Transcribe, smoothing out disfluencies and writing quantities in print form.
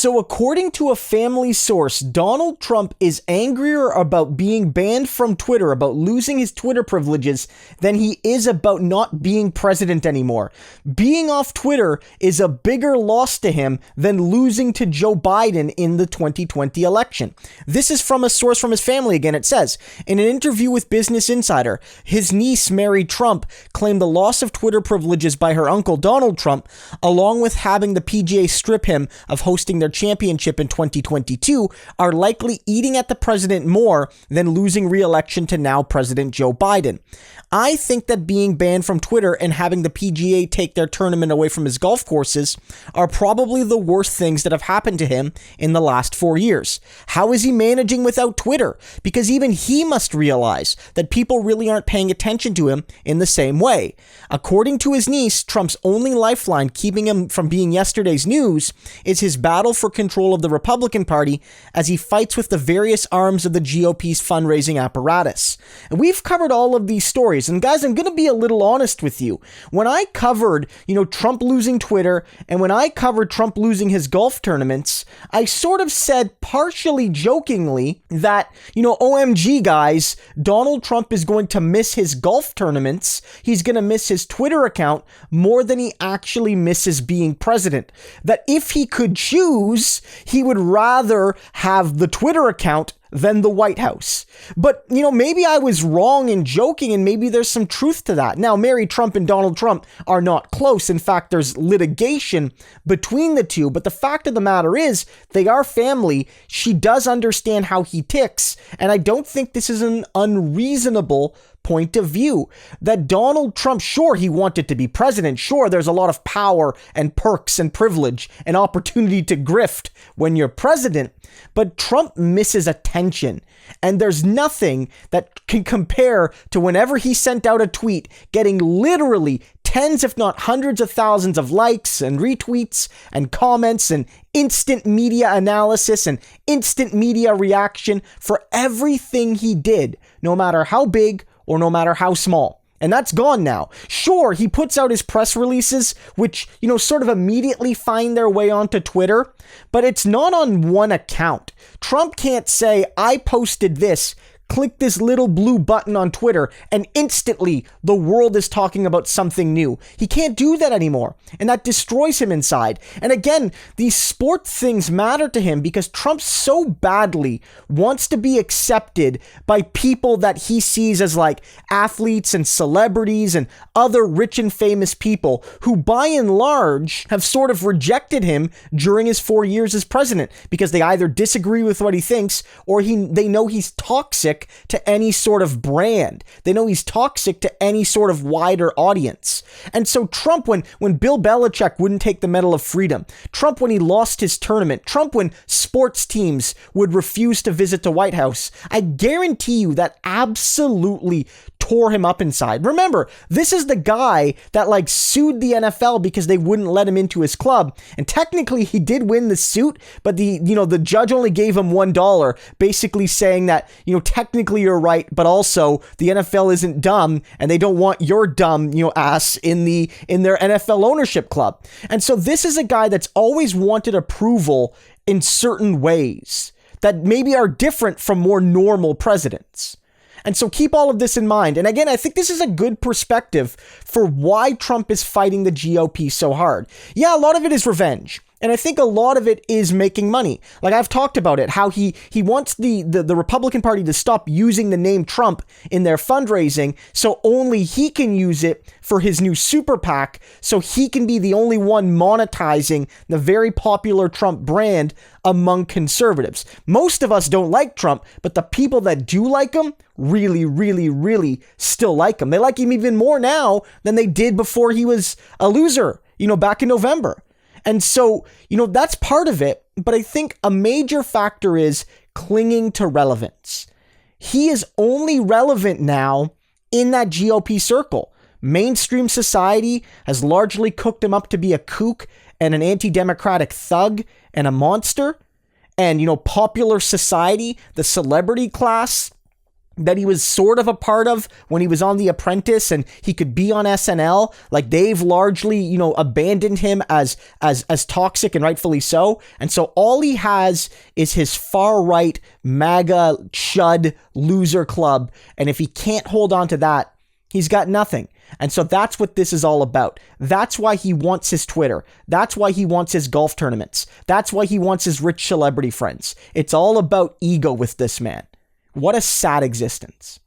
So according to a family source, Donald Trump is angrier about being banned from Twitter, about losing his Twitter privileges, than he is about not being president anymore. Being off Twitter is a bigger loss to him than losing to Joe Biden in the 2020 election. This is from a source from his family again. It says, in an interview with Business Insider, his niece, Mary Trump, claimed the loss of Twitter privileges by her uncle Donald Trump, along with having the PGA strip him of hosting their championship in 2022, are likely eating at the president more than losing re-election to now President Joe Biden. I think that being banned from Twitter and having the PGA take their tournament away from his golf courses are probably the worst things that have happened to him in the last 4 years. How is he managing without Twitter? Because even he must realize that people really aren't paying attention to him in the same way. According to his niece, Trump's only lifeline keeping him from being yesterday's news is his battle for control of the Republican Party as he fights with the various arms of the GOP's fundraising apparatus. And we've covered all of these stories. And guys, I'm going to be a little honest with you. When I covered, Trump losing Twitter, and when I covered Trump losing his golf tournaments, I sort of said partially jokingly that, OMG guys, Donald Trump is going to miss his golf tournaments. He's going to miss his Twitter account more than he actually misses being president. That if he could choose, he would rather have the Twitter account than the White House. But, maybe I was wrong in joking, and maybe there's some truth to that. Now, Mary Trump and Donald Trump are not close. In fact, there's litigation between the two. But the fact of the matter is, they are family. She does understand how he ticks. And I don't think this is an unreasonable point of view. That Donald Trump, sure, he wanted to be president. Sure, there's a lot of power and perks and privilege and opportunity to grift when you're president. But Trump misses attention. And there's nothing that can compare to whenever he sent out a tweet getting literally tens, if not hundreds of thousands of likes and retweets and comments and instant media analysis and instant media reaction for everything he did, no matter how big or no matter how small. And that's gone now. Sure, he puts out his press releases, which, sort of immediately find their way onto Twitter, but it's not on one account. Trump can't say, I posted this, click this little blue button on Twitter, and instantly the world is talking about something new. He can't do that anymore, and that destroys him inside. And again, these sport things matter to him because Trump so badly wants to be accepted by people that he sees as like athletes and celebrities and other rich and famous people who by and large have sort of rejected him during his 4 years as president because they either disagree with what he thinks or they know he's toxic to any sort of brand. They know he's toxic to any sort of wider audience. And so Trump, when Bill Belichick wouldn't take the Medal of Freedom, Trump when he lost his tournament, Trump when sports teams would refuse to visit the White House, I guarantee you that absolutely tore him up inside. Remember, this is the guy that sued the NFL because they wouldn't let him into his club. And technically he did win the suit, but the judge only gave him $1, basically saying that, technically you're right, but also the NFL isn't dumb and they don't want your dumb, ass in their NFL ownership club. And so this is a guy that's always wanted approval in certain ways that maybe are different from more normal presidents. And so keep all of this in mind. And again, I think this is a good perspective for why Trump is fighting the GOP so hard. Yeah, a lot of it is revenge. And I think a lot of it is making money. Like I've talked about it, how he wants the Republican Party to stop using the name Trump in their fundraising so only he can use it for his new super PAC so he can be the only one monetizing the very popular Trump brand among conservatives. Most of us don't like Trump, but the people that do like him really, really, really still like him. They like him even more now than they did before he was a loser, back in November. And so, that's part of it. But I think a major factor is clinging to relevance. He is only relevant now in that GOP circle. Mainstream society has largely cooked him up to be a kook and an anti-democratic thug and a monster. And, popular society, the celebrity class, that he was sort of a part of when he was on The Apprentice and he could be on SNL. Like, they've largely, you know, abandoned him as toxic, and rightfully so. And so all he has is his far right MAGA chud loser club. And if he can't hold on to that, he's got nothing. And so that's what this is all about. That's why he wants his Twitter. That's why he wants his golf tournaments. That's why he wants his rich celebrity friends. It's all about ego with this man. What a sad existence.